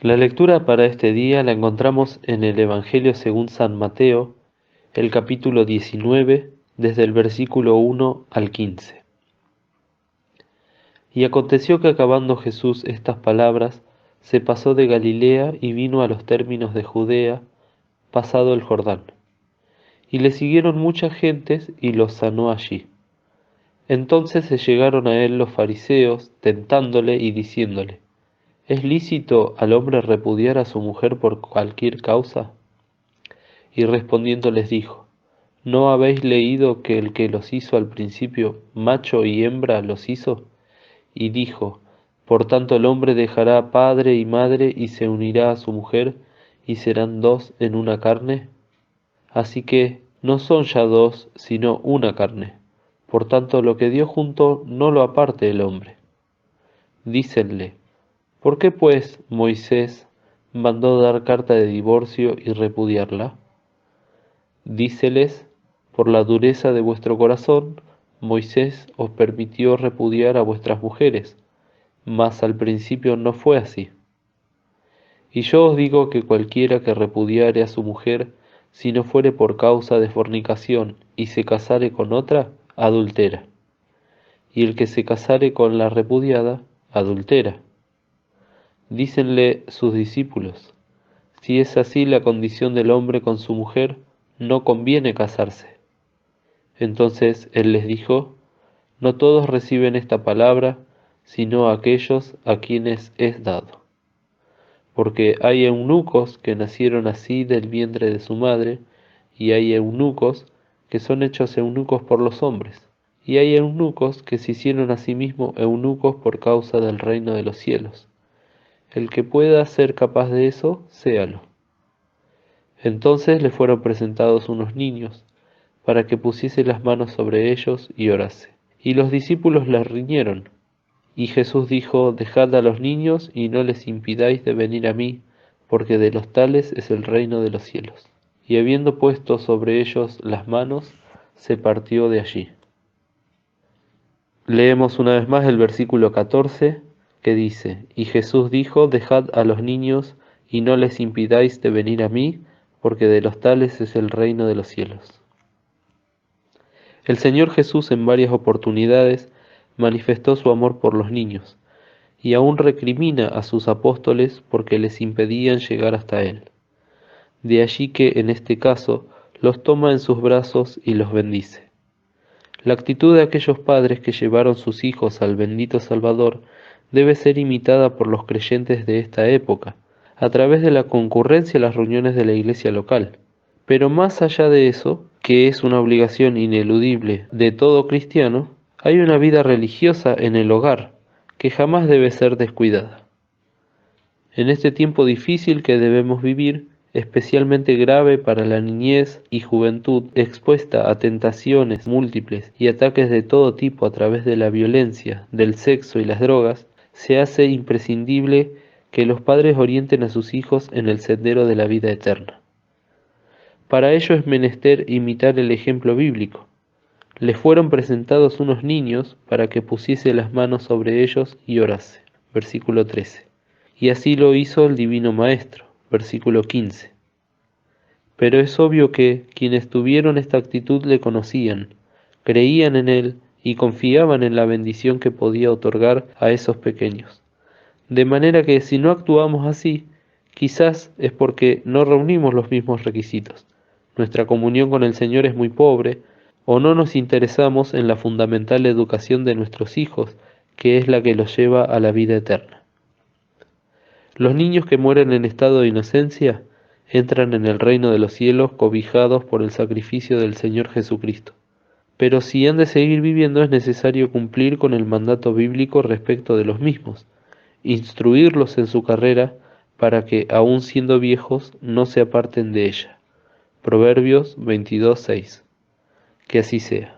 La lectura para este día la encontramos en el Evangelio según San Mateo, el capítulo 19, desde el versículo 1 al 15. Y aconteció que acabando Jesús estas palabras, se pasó de Galilea y vino a los términos de Judea, pasado el Jordán. Y le siguieron muchas gentes y los sanó allí. Entonces se llegaron a él los fariseos, tentándole y diciéndole: ¿Es lícito al hombre repudiar a su mujer por cualquier causa? Y respondiendo les dijo: ¿No habéis leído que el que los hizo al principio, macho y hembra los hizo? Y dijo: Por tanto el hombre dejará padre y madre y se unirá a su mujer, y serán dos en una carne. Así que no son ya dos, sino una carne. Por tanto lo que Dios juntó no lo aparte el hombre. Dícenle: ¿Por qué pues Moisés mandó dar carta de divorcio y repudiarla? Díceles: por la dureza de vuestro corazón, Moisés os permitió repudiar a vuestras mujeres, mas al principio no fue así. Y yo os digo que cualquiera que repudiare a su mujer, si no fuere por causa de fornicación y se casare con otra, adultera. Y el que se casare con la repudiada, adultera. Dícenle sus discípulos: si es así la condición del hombre con su mujer, no conviene casarse. Entonces él les dijo: no todos reciben esta palabra, sino aquellos a quienes es dado. Porque hay eunucos que nacieron así del vientre de su madre, y hay eunucos que son hechos eunucos por los hombres, y hay eunucos que se hicieron a sí mismos eunucos por causa del reino de los cielos. El que pueda ser capaz de eso, séalo. Entonces le fueron presentados unos niños, para que pusiese las manos sobre ellos y orase. Y los discípulos les riñeron. Y Jesús dijo: dejad a los niños y no les impidáis de venir a mí, porque de los tales es el reino de los cielos. Y habiendo puesto sobre ellos las manos, se partió de allí. Leemos una vez más el versículo 14, que dice: y Jesús dijo: dejad a los niños y no les impidáis de venir a mí, porque de los tales es el reino de los cielos. El Señor Jesús en varias oportunidades manifestó su amor por los niños, y aún recrimina a sus apóstoles porque les impedían llegar hasta Él. De allí que, en este caso, los toma en sus brazos y los bendice. La actitud de aquellos padres que llevaron sus hijos al bendito Salvador debe ser imitada por los creyentes de esta época, a través de la concurrencia a las reuniones de la iglesia local. Pero más allá de eso, que es una obligación ineludible de todo cristiano, hay una vida religiosa en el hogar, que jamás debe ser descuidada. En este tiempo difícil que debemos vivir, especialmente grave para la niñez y juventud expuesta a tentaciones múltiples y ataques de todo tipo a través de la violencia, del sexo y las drogas, se hace imprescindible que los padres orienten a sus hijos en el sendero de la vida eterna. Para ello es menester imitar el ejemplo bíblico. Les fueron presentados unos niños para que pusiese las manos sobre ellos y orase. Versículo 13. Y así lo hizo el Divino Maestro. Versículo 15. Pero es obvio que quienes tuvieron esta actitud le conocían, creían en él y confiaban en la bendición que podía otorgar a esos pequeños. De manera que si no actuamos así, quizás es porque no reunimos los mismos requisitos. Nuestra comunión con el Señor es muy pobre, o no nos interesamos en la fundamental educación de nuestros hijos, que es la que los lleva a la vida eterna. Los niños que mueren en estado de inocencia entran en el reino de los cielos cobijados por el sacrificio del Señor Jesucristo. Pero si han de seguir viviendo es necesario cumplir con el mandato bíblico respecto de los mismos, instruirlos en su carrera para que, aun siendo viejos, no se aparten de ella. Proverbios 22:6. Que así sea.